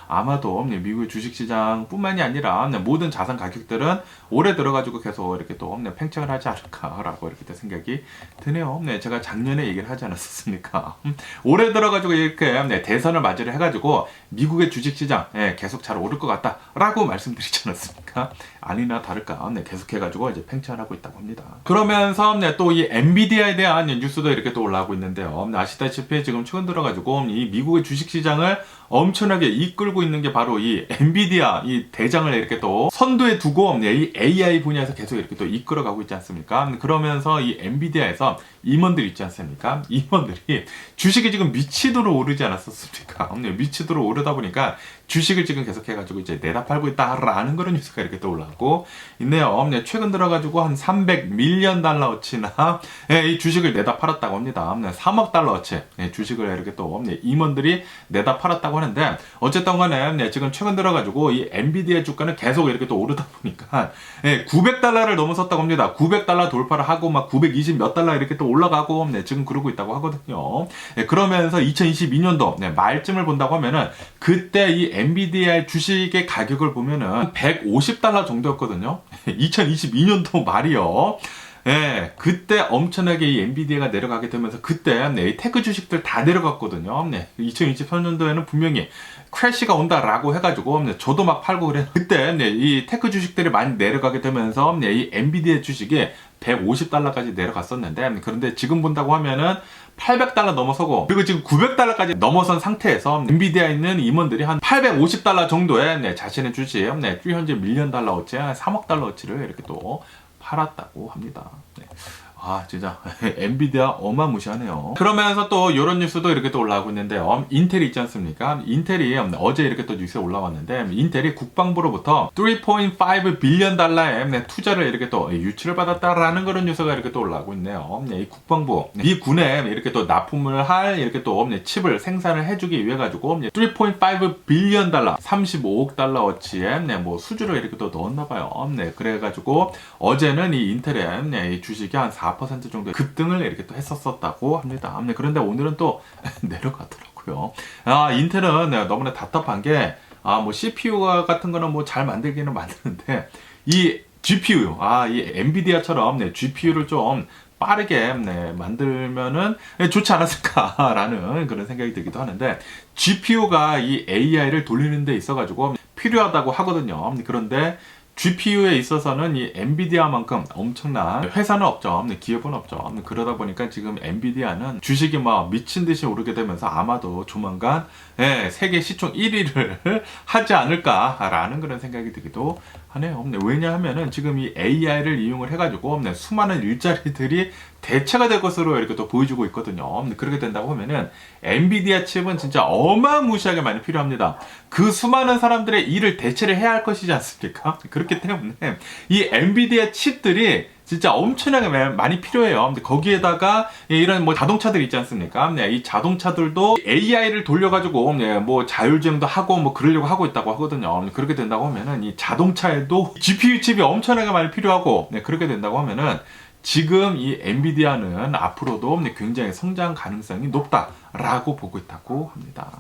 아마도 미국의 주식시장뿐만이 아니라 모든 자산 가격들은 올해 들어가지고 계속 이렇게 또 팽창을 하지 않을까라고 이렇게 또 생각이 드네요. 제가 작년에 얘기를 하지 않았었습니까? 올해 들어가지고 이렇게 대선을 맞이를 해가지고 미국의 주식시장 계속 잘 오를 것 같다라고 말씀드리지 않았습니까? 아니나 다를까 계속해가지고 이제 팽창을 하고 있다고 합니다. 그러면서 또 이 엔비디아에 대한 뉴스도 이렇게 또 올라오고 있는데요. 아시다시피 지금 최근 들어가지고 이 미국의 주식시장을 엄청나게 이끌고 있는 게 바로 이 엔비디아 이 대장을 이렇게 또 선두에 두고 이 AI 분야에서 계속 이렇게 또 이끌어가고 있지 않습니까? 그러면서 이 엔비디아에서 임원들이 있지 않습니까? 임원들이 주식이 지금 미치도록 오르지 않았었습니까? 미치도록 오르다 보니까 주식을 지금 계속 해가지고 이제 내다 팔고 있다라는 그런 뉴스가 이렇게 또 올라오고 있네요. 최근 들어가지고 한 300밀리언 달러어치나 이 주식을 내다 팔았다고 합니다. 3억 달러어치 주식을 이렇게 또 임원들이 내다 팔았다고 하는데 어쨌든 간에 지금 최근 들어가지고 이 엔비디아 주가는 계속 이렇게 또 오르다 보니까 900달러를 넘어섰다고 합니다. 900달러 돌파를 하고 막 920 몇 달러 이렇게 또 올라가고 지금 그러고 있다고 하거든요. 그러면서 2022년도 말쯤을 본다고 하면은 그때 이 엔비디아의 주식의 가격을 보면은 150달러 정도였거든요. 2022년도 말이요. 그때 엄청나게 이 엔비디아가 내려가게 되면서 그때 이 테크 주식들 다 내려갔거든요. 2023년도에는 분명히 크래시가 온다라고 해가지고 저도 막 팔고 그래. 그때 이 테크 주식들이 많이 내려가게 되면서 이 엔비디아 주식이 150달러까지 내려갔었는데 그런데 지금 본다고 하면은 800달러 넘어서고 그리고 지금 900달러까지 넘어선 상태에서 엔비디아에 있는 임원들이 한 850달러 정도의 자신의 주식 300밀리언 달러어치 3억 달러어치를 이렇게 또 팔았다고 합니다. 진짜 엔비디아 어마무시하네요. 그러면서 또 이런 뉴스도 이렇게 또 올라오고 있는데요. 인텔이 있지 않습니까? 인텔이 어제 이렇게 또 뉴스에 올라왔는데 인텔이 국방부로부터 3.5 빌리언 달러의 투자를 이렇게 또 유치를 받았다라는 그런 뉴스가 이렇게 또 올라오고 있네요. 이 국방부 이 군에 이렇게 또 납품을 할 이렇게 또 칩을 생산을 해주기 위해 가지고 3.5 빌리언 달러 35억 달러어치의 뭐 수주를 이렇게 또 넣었나봐요. 그래가지고 어제는 이 인텔의 이 주식이 한 4% 정도 급등을 이렇게 또 했었다고 합니다. 그런데 오늘은 또 내려가더라고요. 인텔은 너무나 답답한 게 뭐 CPU 같은 거는 뭐 잘 만들기는 만드는데 이 GPU, 이 엔비디아처럼 GPU를 좀 빠르게 만들면은 좋지 않았을까라는 그런 생각이 들기도 하는데 GPU가 이 AI를 돌리는 데 있어가지고 필요하다고 하거든요. 그런데 GPU에 있어서는 이 엔비디아만큼 엄청난 회사는 없죠. 기업은 없죠. 그러다 보니까 지금 엔비디아는 주식이 막 미친 듯이 오르게 되면서 아마도 조만간 세계 시총 1위를 하지 않을까라는 그런 생각이 들기도 하네요. 왜냐하면은 지금 이 AI를 이용을 해가지고 수많은 일자리들이 대체가 될 것으로 이렇게 또 보여주고 있거든요. 그렇게 된다고 하면은 엔비디아 칩은 진짜 어마무시하게 많이 필요합니다. 그 수많은 사람들의 일을 대체를 해야 할 것이지 않습니까? 그렇기 때문에 이 엔비디아 칩들이 진짜 엄청나게 많이 필요해요. 근데 거기에다가 이런 뭐 자동차들 있지 않습니까? 이 자동차들도 AI를 돌려가지고 뭐 자율주행도 하고 뭐 그러려고 하고 있다고 하거든요. 그렇게 된다고 하면은 이 자동차에도 GPU 칩이 엄청나게 많이 필요하고 그렇게 된다고 하면은 지금 이 엔비디아는 앞으로도 굉장히 성장 가능성이 높다라고 보고 있다고 합니다.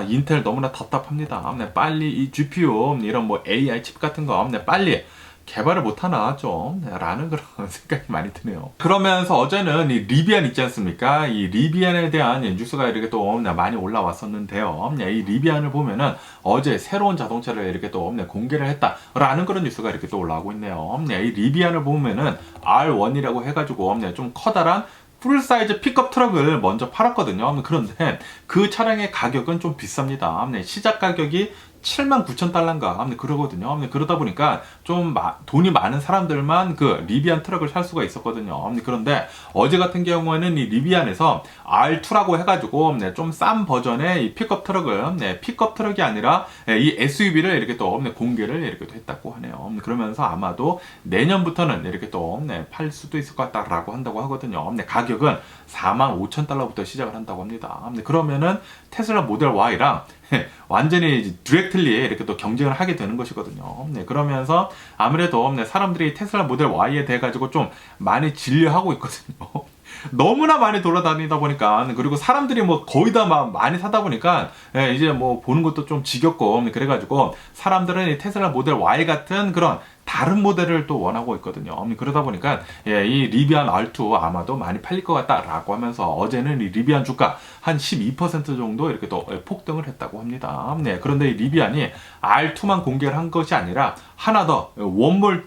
인텔 너무나 답답합니다. 빨리 이 GPU 이런 뭐 AI 칩 같은 거 빨리 개발을 못하나 좀 라는 그런 생각이 많이 드네요. 그러면서 어제는 이 리비안 있지 않습니까? 이 리비안에 대한 뉴스가 이렇게 또 많이 올라왔었는데요. 이 리비안을 보면은 어제 새로운 자동차를 이렇게 또 공개를 했다라는 그런 뉴스가 이렇게 또 올라오고 있네요. 이 리비안을 보면은 R1이라고 해가지고 좀 커다란 풀사이즈 픽업 트럭을 먼저 팔았거든요. 그런데 그 차량의 가격은 좀 비쌉니다. 시작 가격이 79,000달러인가 그러거든요. 그러다 보니까 좀 돈이 많은 사람들만 그 리비안 트럭을 살 수가 있었거든요. 그런데 어제 같은 경우에는 이 리비안에서 R2라고 해가지고 좀 싼 버전의 이 픽업 트럭을 픽업 트럭이 아니라 이 SUV를 이렇게 또 공개를 이렇게 또 했다고 하네요. 그러면서 아마도 내년부터는 이렇게 또 팔 수도 있을 것 같다라고 한다고 하거든요. 가격은 45,000달러부터 시작을 한다고 합니다. 그러면은 테슬라 모델 Y랑 완전히 디렉틀리 이렇게 또 경쟁을 하게 되는 것이거든요. 그러면서 아무래도 사람들이 테슬라 모델 Y에 대해 가지고 좀 많이 진료하고 있거든요. 너무나 많이 돌아다니다 보니까, 그리고 사람들이 뭐 거의 다 많이 사다 보니까, 예, 이제 뭐 보는 것도 좀 지겹고, 그래가지고 사람들은 이 테슬라 모델 Y 같은 그런 다른 모델을 또 원하고 있거든요. 그러다 보니까 예, 이 리비안 R2 아마도 많이 팔릴 것 같다라고 하면서 어제는 이 리비안 주가 한 12% 정도 이렇게 또 폭등을 했다고 합니다. 네, 그런데 이 리비안이 R2만 공개를 한 것이 아니라 하나 더 원몰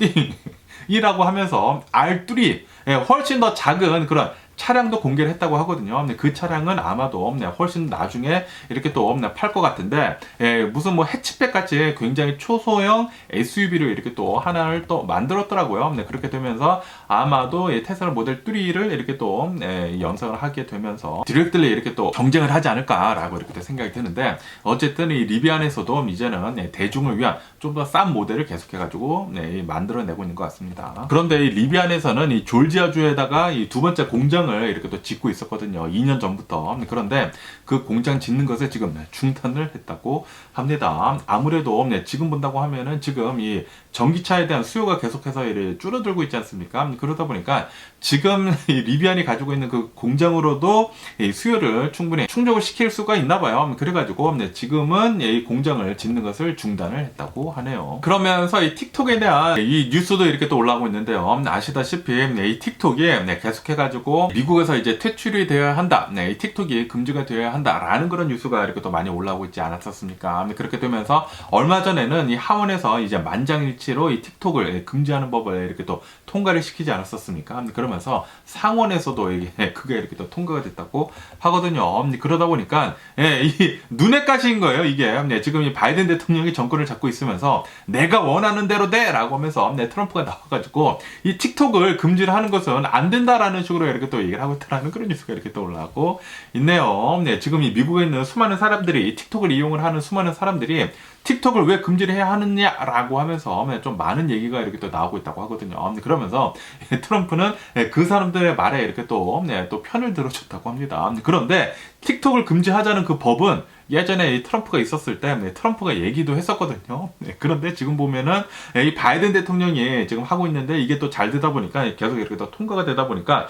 띵이라고 하면서 R3 예, 훨씬 더 작은 그런 차량도 공개를 했다고 하거든요. 그 차량은 아마도 훨씬 나중에 이렇게 또 팔 것 같은데, 예, 무슨 뭐 해치백 같이 굉장히 초소형 SUV를 이렇게 또 하나를 또 만들었더라고요. 그렇게 되면서 아마도 테슬라 모델 3를 이렇게 또 연상을 하게 되면서 디렉틀리 이렇게 또 경쟁을 하지 않을까라고 이렇게 생각이 드는데, 어쨌든 이 리비안에서도 이제는 대중을 위한 좀 더 싼 모델을 계속해가지고 만들어내고 있는 것 같습니다. 그런데 이 리비안에서는 이 졸지아주에다가 이 두 번째 공장을 이렇게 또 짓고 있었거든요. 2년 전부터. 그런데 그 공장 짓는 것을 지금 중단을 했다고 합니다. 아무래도 지금 본다고 하면은 지금 이 전기차에 대한 수요가 계속해서 줄어들고 있지 않습니까? 그러다 보니까 지금 이 리비안이 가지고 있는 그 공장으로도 이 수요를 충분히 충족을 시킬 수가 있나 봐요. 그래가지고 지금은 이 공장을 짓는 것을 중단을 했다고 하네요. 그러면서 이 틱톡에 대한 이 뉴스도 이렇게 또 올라오고 있는데요. 아시다시피 이 틱톡이 계속해가지고 미국에서 이제 퇴출이 되어야 한다. 이 틱톡이 금지가 되어야 한다라는 그런 뉴스가 이렇게 또 많이 올라오고 있지 않았었습니까? 그렇게 되면서 얼마 전에는 이 하원에서 이제 만장일치로 이 틱톡을 금지하는 법을 이렇게 또 통과를 시키지 않았었습니까? 그러면서 상원에서도 이게 그게 이렇게 또 통과가 됐다고 하거든요. 그러다 보니까 이 눈에 까신 거예요. 이게 지금 이 바이든 대통령이 정권을 잡고 있으면서 내가 원하는 대로 돼라고 하면서 트럼프가 나와가지고 이 틱톡을 금지를 하는 것은 안 된다라는 식으로 이렇게 또 얘기를 하고 있다라는 그런 뉴스가 이렇게 또 올라오고 있네요. 지금 이 미국에 있는 수많은 사람들이 이 틱톡을 이용을 하는 수많은 사람들이 틱톡을 왜 금지를 해야 하느냐라고 하면서 좀 많은 얘기가 이렇게 또 나오고 있다고 하거든요. 그러면서 트럼프는 그 사람들의 말에 이렇게 또 편을 들어줬다고 합니다. 그런데 틱톡을 금지하자는 그 법은 예전에 이 트럼프가 있었을 때 트럼프가 얘기도 했었거든요. 그런데 지금 보면은 이 바이든 대통령이 지금 하고 있는데 이게 또 잘 되다 보니까 계속 이렇게 또 통과가 되다 보니까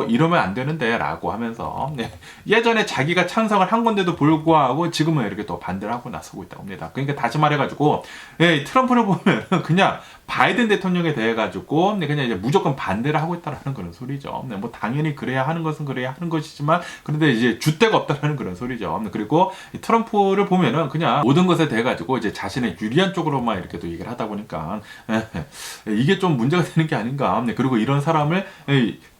이러면 안 되는데 라고 하면서 예전에 자기가 찬성을 한 건데도 불구하고 지금은 이렇게 또 반대를 하고 나서고 있다고 합니다. 그러니까 다시 말해가지고 트럼프를 보면 그냥 바이든 대통령에 대해 가지고 그냥 이제 무조건 반대를 하고 있다라는 그런 소리죠. 뭐 당연히 그래야 하는 것은 그래야 하는 것이지만 그런데 이제 줏대가 없다라는 그런 소리죠. 그리고 트럼프를 보면은 그냥 모든 것에 대해 가지고 이제 자신의 유리한 쪽으로만 이렇게 또 얘기를 하다 보니까 이게 좀 문제가 되는 게 아닌가. 그리고 이런 사람을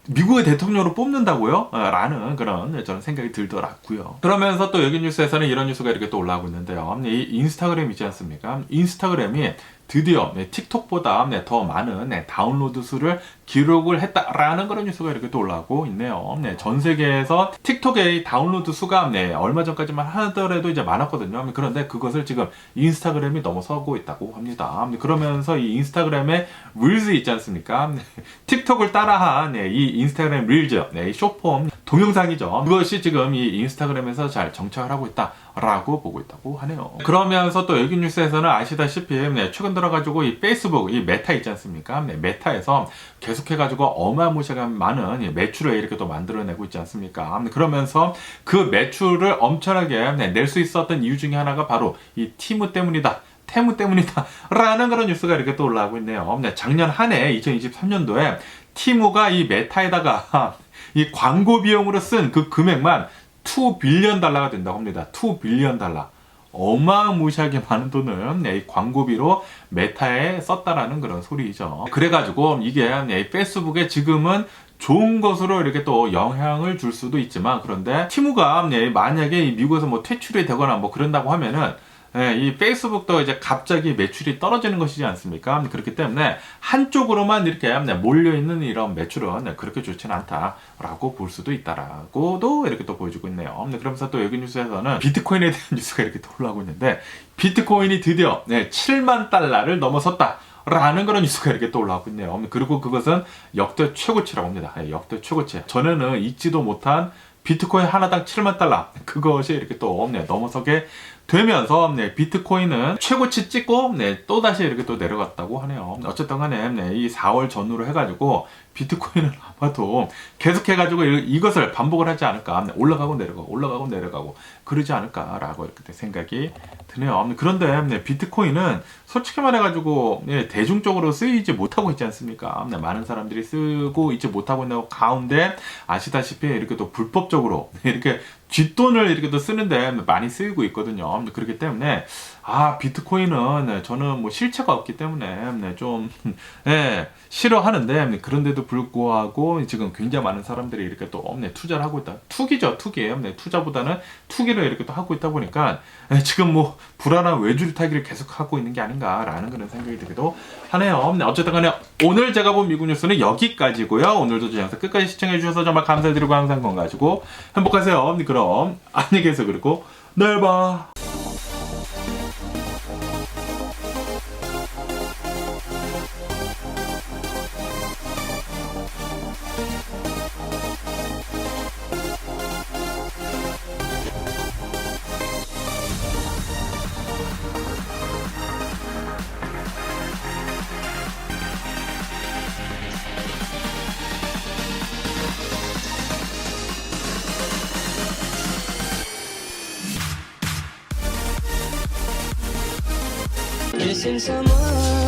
미국의 대통령으로 뽑는다고요? 라는 그런 저는 생각이 들더라고요. 그러면서 또 여기 뉴스에서는 이런 뉴스가 이렇게 또 올라오고 있는데요. 이 인스타그램 있지 않습니까? 인스타그램이 드디어 틱톡보다 더 많은 다운로드 수를 기록을 했다라는 그런 뉴스가 이렇게 또 올라오고 있네요. 전 세계에서 틱톡의 다운로드 수가 얼마 전까지만 하더라도 이제 많았거든요. 그런데 그것을 지금 인스타그램이 넘어서고 있다고 합니다. 그러면서 이 인스타그램의 릴즈 있지 않습니까? 틱톡을 따라한 이 인스타그램 릴즈, 이 숏폼 동영상이죠. 그것이 지금 이 인스타그램에서 잘 정착을 하고 있다라고 보고 있다고 하네요. 그러면서 또 여기 뉴스에서는 아시다시피 최근 들어가지고 이 페이스북, 이 메타 있지 않습니까? 메타에서 계속해가지고 어마무시하게 많은 매출을 이렇게 또 만들어내고 있지 않습니까? 그러면서 그 매출을 엄청나게 낼 수 있었던 이유 중에 하나가 바로 이 티무 때문이다. 테무 때문이다. 라는 그런 뉴스가 이렇게 또 올라오고 있네요. 작년 한 해 2023년도에 티무가 이 메타에다가 이 광고 비용으로 쓴 그 금액만 $2 빌리언 달러가 된다고 합니다. $2 빌리언 달러. 어마무시하게 많은 돈을 이 광고비로 메타에 썼다라는 그런 소리죠. 그래가지고 이게 페이스북에 지금은 좋은 것으로 이렇게 또 영향을 줄 수도 있지만, 그런데 티무가 만약에 미국에서 뭐 퇴출이 되거나 뭐 그런다고 하면은 이 페이스북도 이제 갑자기 매출이 떨어지는 것이지 않습니까? 그렇기 때문에 한쪽으로만 이렇게 몰려있는 이런 매출은 그렇게 좋지는 않다라고 볼 수도 있다라고도 이렇게 또 보여주고 있네요. 그러면서 또 여기 뉴스에서는 비트코인에 대한 뉴스가 이렇게 또 올라오고 있는데, 비트코인이 드디어 7만 달러를 넘어섰다. 라는 그런 뉴스가 이렇게 또 올라오고 있네요. 그리고 그것은 역대 최고치라고 합니다. 역대 최고치. 전에는 잊지도 못한 비트코인 하나당 7만 달러. 그것이 이렇게 또 넘어서게 되면서 비트코인은 최고치 찍고 또다시 이렇게 또 내려갔다고 하네요. 어쨌든 간에 이 4월 전후로 해가지고 비트코인은 아마도 계속 해가지고 이것을 반복을 하지 않을까. 올라가고 내려가고 올라가고 내려가고 그러지 않을까라고 이렇게 생각이 드네요. 그런데 비트코인은 솔직히 말해가지고 대중적으로 쓰이지 못하고 있지 않습니까? 많은 사람들이 쓰고 있지 못하고 있는 가운데 아시다시피 이렇게 또 불법적으로 이렇게 뒷돈을 이렇게 또 쓰는데 많이 쓰이고 있거든요. 그렇기 때문에 비트코인은 저는 뭐 실체가 없기 때문에 좀 싫어하는데 그런데도 불구하고 지금 굉장히 많은 사람들이 이렇게 또 투자를 하고 있다. 투기죠, 투기예요. 투자보다는 투기를 이렇게 또 하고 있다 보니까 지금 뭐 불안한 외줄 타기를 계속 하고 있는 게 아닌가라는 그런 생각이 들기도 하네요. 어쨌든 간에 오늘 제가 본 미국 뉴스는 여기까지고요. 오늘도 제 영상 끝까지 시청해 주셔서 정말 감사드리고 항상 건강하시고 행복하세요. 그럼 안녕히 계세요. 그리고 내일 봐. Missing someone